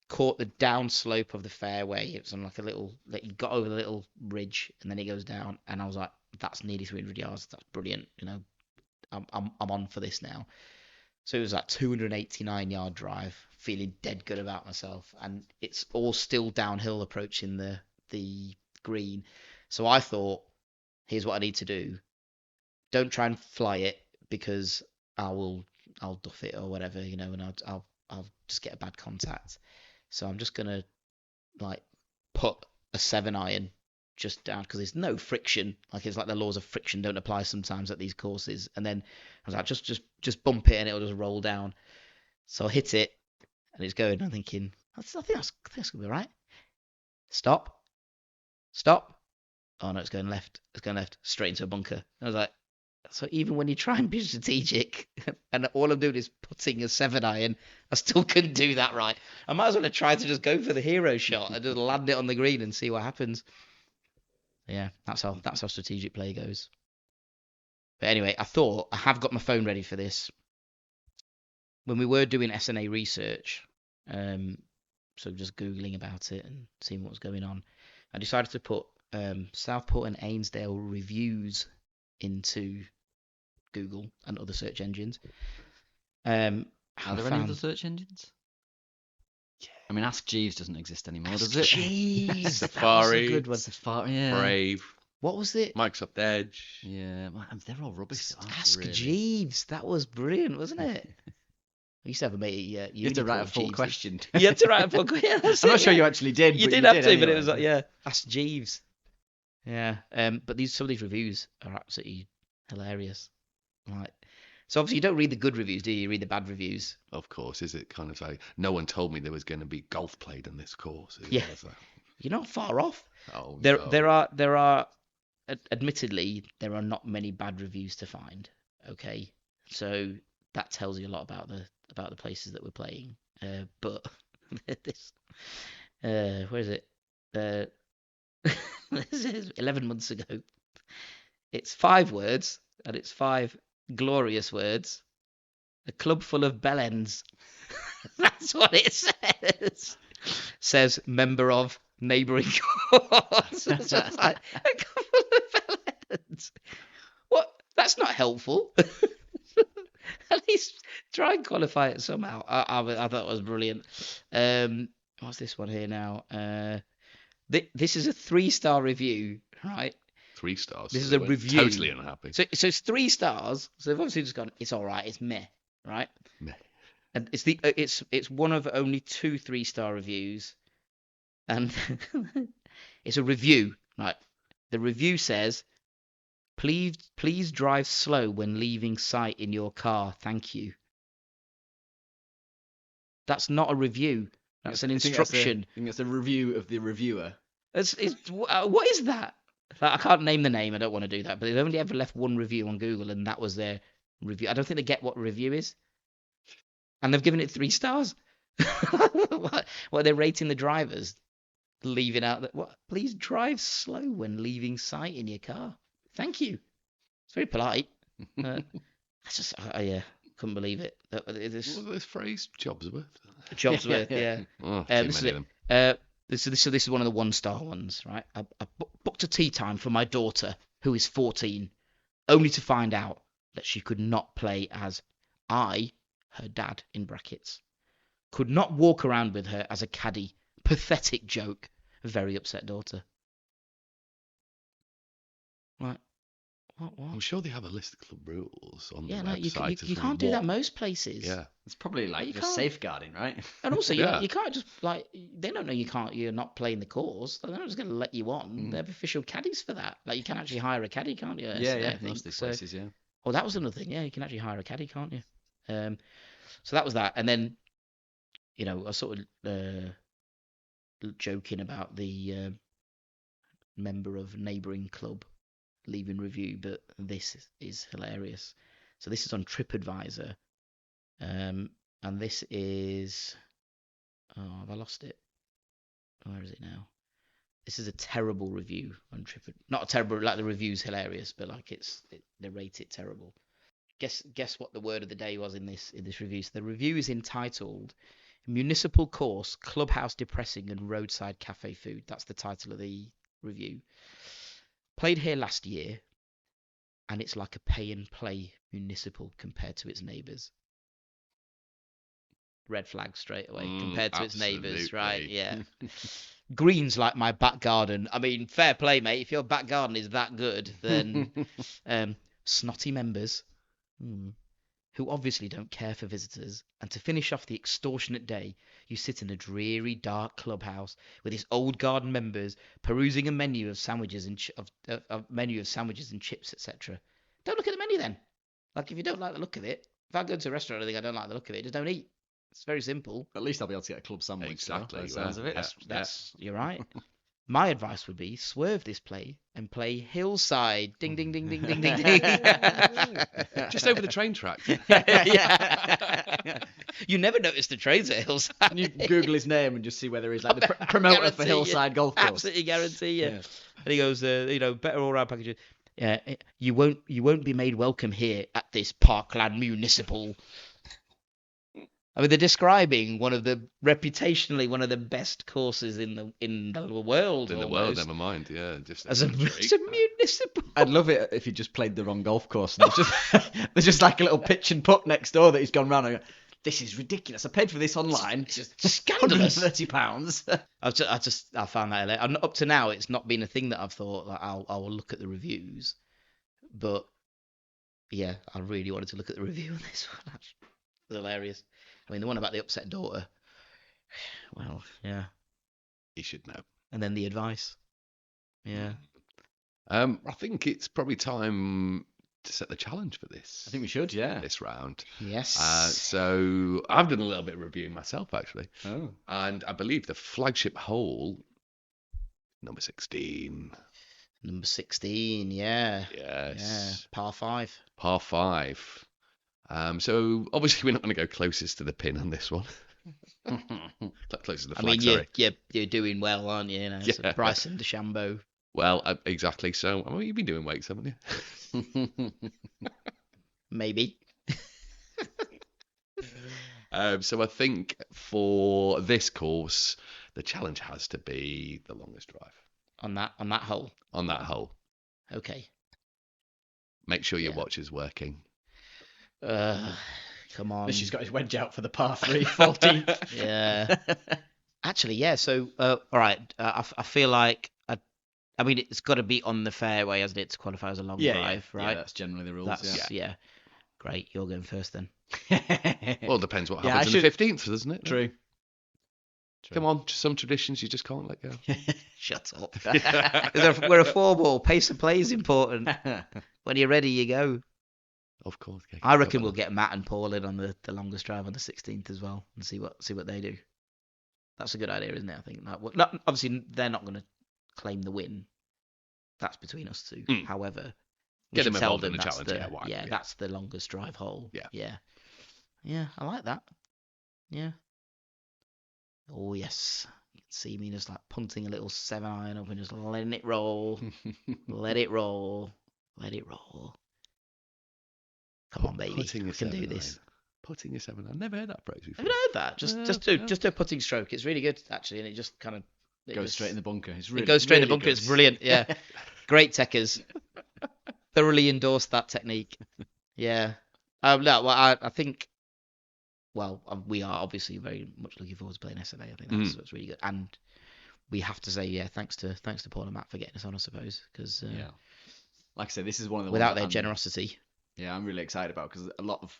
caught the downslope of the fairway. It was on like a little, like you got over the little ridge and then it goes down. And I was like, that's nearly 300 yards. That's brilliant. You know, I'm on for this now. So it was like 289 yard drive, feeling dead good about myself. And it's all still downhill approaching the green. So I thought, here's what I need to do. Don't try and fly it because I'll duff it or whatever, you know, and I'll just get a bad contact. So I'm just gonna like put a 7-iron just down because there's no friction. Like it's like the laws of friction don't apply sometimes at these courses. And then I was like, just bump it and it'll just roll down. So I hit it and it's going. I'm thinking, I think that's gonna be all right. Stop. Oh no, it's going left. It's going left, straight into a bunker. I was like, so even when you try and be strategic, and all I'm doing is putting a 7-iron, I still couldn't do that right. I might as well have tried to just go for the hero shot and just land it on the green and see what happens. Yeah, that's how strategic play goes. But anyway, I thought I have got my phone ready for this. When we were doing S&A research, so just Googling about it and seeing what was going on, I decided to put Southport and Ainsdale reviews into Google and other search engines. Are there any other search engines? Yeah. I mean, Ask Jeeves doesn't exist anymore, does it? Jeeves, Safari, that was a good one. Safari, yeah. Brave, What was it? Microsoft Edge. Yeah, they're all rubbish. Ask really. Jeeves. That was brilliant, wasn't it? I used to have a mate. Yeah, you had to write a full question. You had to write a full question. I'm not sure you actually did. You but did you have to, anyway. but it was like, yeah, Ask Jeeves. Yeah, but some of these reviews are absolutely hilarious. Like, so obviously you don't read the good reviews, do you? You read the bad reviews. Of course, is it kind of like no one told me there was going to be golf played on this course? Yeah, you're not far off. Oh, there no. there are admittedly there are not many bad reviews to find. Okay, so that tells you a lot about the places that we're playing. But this, where is it? This is 11 months ago. It's 5 words, and it's 5 glorious words. A club full of bellends. That's what it says. Says member of neighbouring courts. So it's like, a club full of bellends. What? That's not helpful. At least try and qualify it somehow. I thought it was brilliant. What's this one here now? This is a 3-star review, right? 3 stars. This is so a we're review. Totally unhappy. So it's 3 stars. So they've obviously just gone, it's all right, it's meh, right? Meh. And it's one of only 2 3-star reviews, and it's a review, right? The review says, Please drive slow when leaving sight in your car. Thank you. That's not a review. That's an instruction. I think that's a review of the reviewer. What is that? Like, I can't name the name. I don't want to do that. But they've only ever left one review on Google, and that was their review. I don't think they get what a review is. And they've given it 3 stars. What are they rating the drivers? Leaving out that what? Please drive slow when leaving sight in your car. Thank you. It's very polite. I couldn't believe it. What was this phrase? Jobs worth. Jobs worth, yeah. Oh, too This is many of it. them. This is one of the 1-star ones, right? I booked a tea time for my daughter, who is 14, only to find out that she could not play as I, her dad, in brackets, could not walk around with her as a caddy. Pathetic joke. Very upset daughter. Right. What? I'm sure they have a list of club rules on Yeah, the no, website. you can't do that most places. Yeah. It's probably like You just can't. safeguarding, right? And also, Yeah. you can't just like they don't know you're not playing the course. They're not just going to let you on. They have official caddies for that. Like you can actually hire a caddy, can't you? Yeah, I think. most of these So- places, yeah. Oh, that was another thing. Yeah, you can actually hire a caddy, can't you? So that was that. And then, I was sort of joking about the member of neighbouring club leaving review, but this is hilarious. So this is on TripAdvisor, and this is have I lost it? Where is it now? This is a terrible review on TripAdvisor. Not a terrible, like the review's hilarious, but like they rate it terrible. Guess what the word of the day was in this review? So the review is entitled "Municipal Course, Clubhouse Depressing and Roadside Cafe Food." That's the title of the review. Played here last year, and it's like a pay and play municipal compared to its neighbours. Red flag straight away compared to its neighbours, right? absolutely. Yeah. Green's like my back garden. I mean, fair play, mate. If your back garden is that good, then snotty members who obviously don't care for visitors. And to finish off the extortionate day, you sit in a dreary, dark clubhouse with its old garden members perusing a menu of sandwiches and chips, etc. Don't look at the menu then. Like if you don't like the look of it, if I go to a restaurant and I think I don't like the look of it, just don't eat. It's very simple. At least I'll be able to get a club sandwich. Exactly, By the sounds of it. That's you're right. My advice would be swerve this play and play Hillside. Ding ding ding ding ding ding ding. Just over the train track. Yeah. You never notice the trains at Hillside. And you Google his name and just see whether he's like the promoter for Guarantee Hillside Golf Course. Absolutely guarantee you. Yeah. And he goes, better all round packages. Yeah, you won't be made welcome here at this Parkland Municipal. I mean, they're describing reputationally one of the best courses in the world. In the world, never mind. Yeah, just as a municipal. I'd love it if he just played the wrong golf course. And there's just like a little pitch and putt next door that he's gone round and go, this is ridiculous. I paid for this online. It's just scandalous. £130. I found that hilarious. Up to now, it's not been a thing that I've thought like I'll look at the reviews, but yeah, I really wanted to look at the review on this one. That's hilarious. I mean, the one about the upset daughter. Well, yeah. You should know. And then the advice. Yeah. I think it's probably time to set the challenge for this. I think we should, yeah. This round. Yes. So I've done a little bit of reviewing myself, actually. Oh. And I believe the flagship hole, number 16. Number 16, yeah. Yes. Yeah. Par 5. Par 5. So obviously we're not going to go closest to the pin on this one. Closest to the flag, sorry. You're doing well, aren't you? So Yeah. Bryson DeChambeau. Well, exactly. So you've been doing weights, haven't you? Maybe. So I think for this course, the challenge has to be the longest drive. On that hole. On that hole. Okay. Make sure your Yeah. watch is working. Come on. She's got his wedge out for the par 3, 14th. Yeah. Actually, yeah. So, all right. I feel like I mean, it's got to be on the fairway, hasn't it, to qualify as a long drive, right? Yeah, that's generally the rules. Yeah. Great. You're going first then. Yeah. Well, it depends what Yeah, happens in the 15th, doesn't it? True. Come on, just some traditions you just can't let go. Shut up. We're a 4-ball. Pace of play is important. When you're ready, you go. Of course. Yeah, I reckon we'll get Matt and Paul in on the longest drive on the 16th as well, and see what they do. That's a good idea, isn't it? I think. Obviously, they're not going to claim the win. That's between us two. However, we Get should them tell involved in them the that's challenge. that's the longest drive hole. Yeah. Yeah. I like that. Yeah. Oh yes. You can see me just like punting a little 7-iron up and just letting it roll. Let it roll. Let it roll. Come on, baby. We can do this. Putting a 7. I've never heard that phrase before. Have you heard that? Just do a putting stroke. It's really good actually, and it just kind of goes straight in the bunker. It goes straight in the bunker. It's brilliant. Yeah. Great techers. Thoroughly endorse that technique. Yeah. No, well, I think. Well, we are obviously very much looking forward to playing SMA. I think that's really good, and we have to say thanks to Paul and Matt for getting us on, I suppose, because like I said, this is one of the without their generosity. Yeah, I'm really excited about because a lot of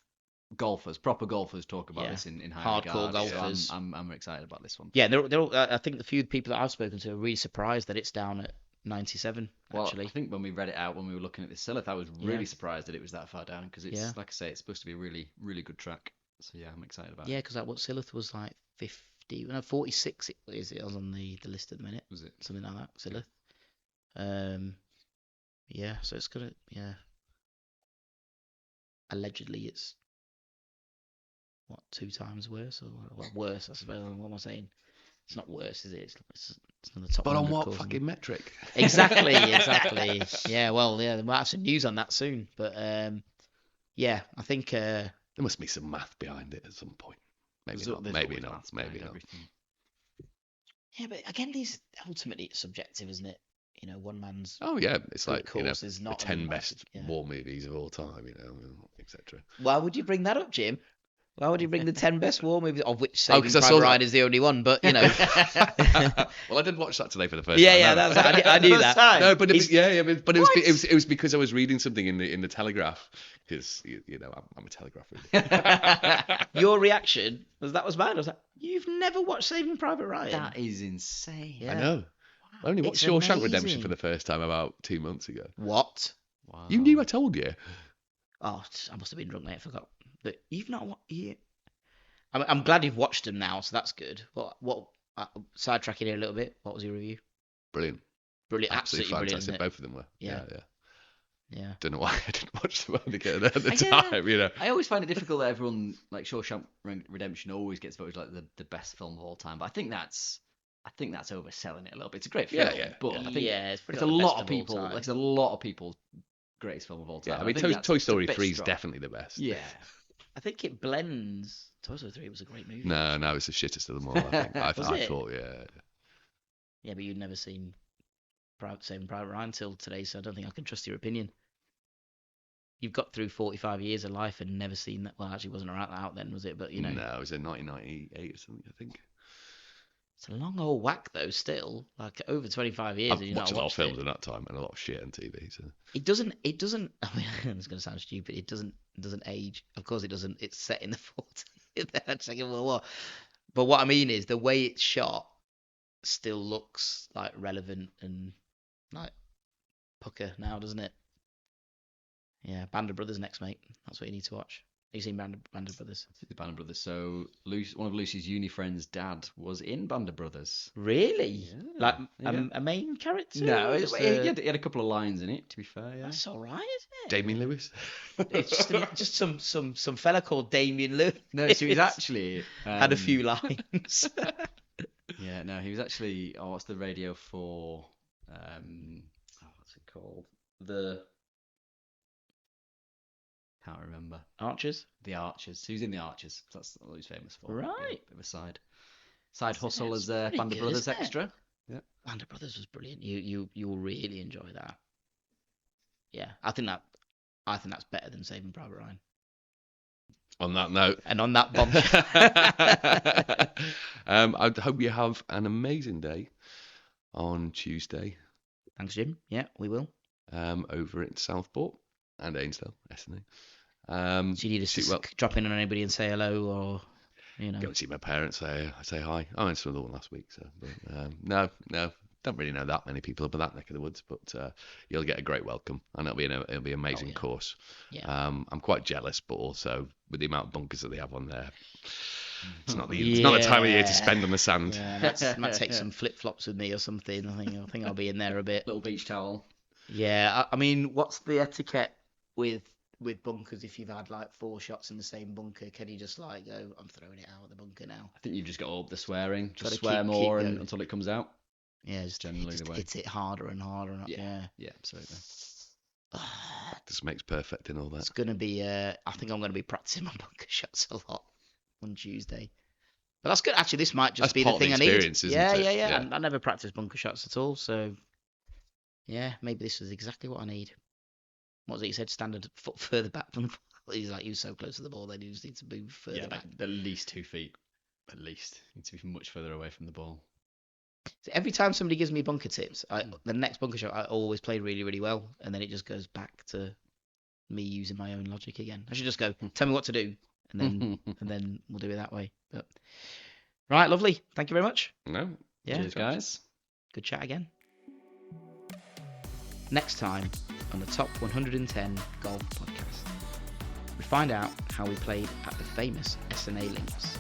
golfers, proper golfers, talk about this in high hardcore regard, golfers. So I'm excited about this one. Yeah, they're all. I think the few people that I've spoken to are really surprised that it's down at 97. Actually, I think when we read it out when we were looking at this Silith, I was really surprised that it was that far down because it's like I say, it's supposed to be a really, really good track. So yeah, I'm excited about it. Yeah, because what Silith was like 50, 46 it was on the list at the minute. Was it something like that? Silith. Yeah, so it's gonna Allegedly, it's 2 times worse or worse? I suppose. What am I saying? It's not worse, is it? It's another top. But on what fucking metric? Exactly. Yeah, well, we might have some news on that soon. But yeah, I think there must be some math behind it at some point. Maybe not. Maybe not. Yeah, but again, these ultimately it's subjective, isn't it? One man's. Oh yeah, it's like is not the 10 best war movies of all time, etc. Why would you bring that up, Jim? Why would you bring the 10 best war movies, of which Saving Private Ryan is the only one? But Well, I did watch that today for the first time. Yeah, I knew that. No, but it was because I was reading something in the Telegraph because I'm a Telegraph reader. Your reaction was mine. I was like, you've never watched Saving Private Ryan? That is insane. Yeah. I know. I only watched Shawshank Redemption for the first time about 2 months ago. What? Wow. You knew I told you. Oh, I must have been drunk, mate. I forgot. But you've not watched. I'm glad you've watched them now, so that's good. What sidetracking here a little bit. What was your review? Brilliant. Absolutely fantastic. Brilliant, Both of them were. Yeah. Don't know why I didn't watch them at the time. I always find it difficult that everyone like Shawshank Redemption always gets voted like the best film of all time, but I think that's overselling it a little bit. It's a great film, but I think it's a lot of people. Like it's a lot of people. Greatest film of all time. Yeah, I mean, Toy Story 3 is definitely the best. Yeah. I think it blends. Toy Story 3 was a great movie. No, it's the shittest of them all. I think. I thought, yeah. Yeah, but you'd never seen Saving Private Ryan till today, so I don't think I can trust your opinion. You've got through 45 years of life and never seen that. Well, actually, it wasn't out then, was it? But No, it was in 1998 or something, I think. It's a long old whack though. Still, like over 25 years. I've watched a lot of films at that time and a lot of shit on TV. So it doesn't. I mean, it's going to sound stupid. It doesn't age. Of course, it doesn't. It's set in the 40s, Second World War. But what I mean is the way it's shot still looks like relevant and like pucker now, doesn't it? Yeah, Band of Brothers next, mate. That's what you need to watch. Have you seen Band of Brothers? The Band of Brothers. So one of Lucy's uni friends' dad was in Band of Brothers. Really? Yeah. Like a main character? No, he had a couple of lines in it. To be fair, yeah. That's all right, isn't it? Damien Lewis. It's just some fella called Damien Lewis. No, so he's actually had a few lines. Yeah, no, he was actually. Oh, what's the radio for? What's it called? Can't remember. Archers? The Archers. So he's in The Archers. That's what he's famous for. Right. Yeah, bit of a side hustle as Band of Brothers extra. Yeah. Band of Brothers was brilliant. You'll really enjoy that. Yeah, I think that's better than Saving Private Ryan. On that note. And on that bombshell. I hope you have an amazing day on Tuesday. Thanks, Jim. Yeah, we will. Over at Southport and Ainsdale, SNA. So you need us to drop in on anybody and say hello, or You know. Go and see my parents. Say hi. I went to another one last week. So, but no, don't really know that many people up in that neck of the woods. But you'll get a great welcome, and it'll be an amazing course. Yeah. I'm quite jealous, but also with the amount of bunkers that they have on there, it's not the time of year to spend on the sand. Yeah, might take some flip flops with me or something. I think I'll be in there a bit. Little beach towel. Yeah, I mean, what's the etiquette with bunkers if you've had like 4 shots in the same bunker? Can you just like go, I'm throwing it out of the bunker now? I think you've just got to up the swearing. Gotta Just swear keep more going. until it comes out. Yeah, just Generally the way. hit it harder and harder. And Yeah, absolutely. This makes perfect in all that. It's gonna be. I think I'm gonna be practicing my bunker shots a lot on Tuesday. But that's good. Actually, this might just That's be part the of the thing I need. experience, isn't it? Yeah. Yeah. I never practiced bunker shots at all, so yeah, maybe this is exactly what I need. What was it you said? Standard foot further back from the ball. He's like, you're so close to the ball, then you just need to move further back. Like at least 2 feet. At least. You need to be much further away from the ball. So every time somebody gives me bunker tips, the next bunker shot I always play really, really well, and then it just goes back to me using my own logic again. I should just go, tell me what to do, and then we'll do it that way. But right, lovely. Thank you very much. No. Yeah, Cheers, guys. good chat again. Next time on the Top 110 Golf Podcast, we find out how we played at the famous SNA Links.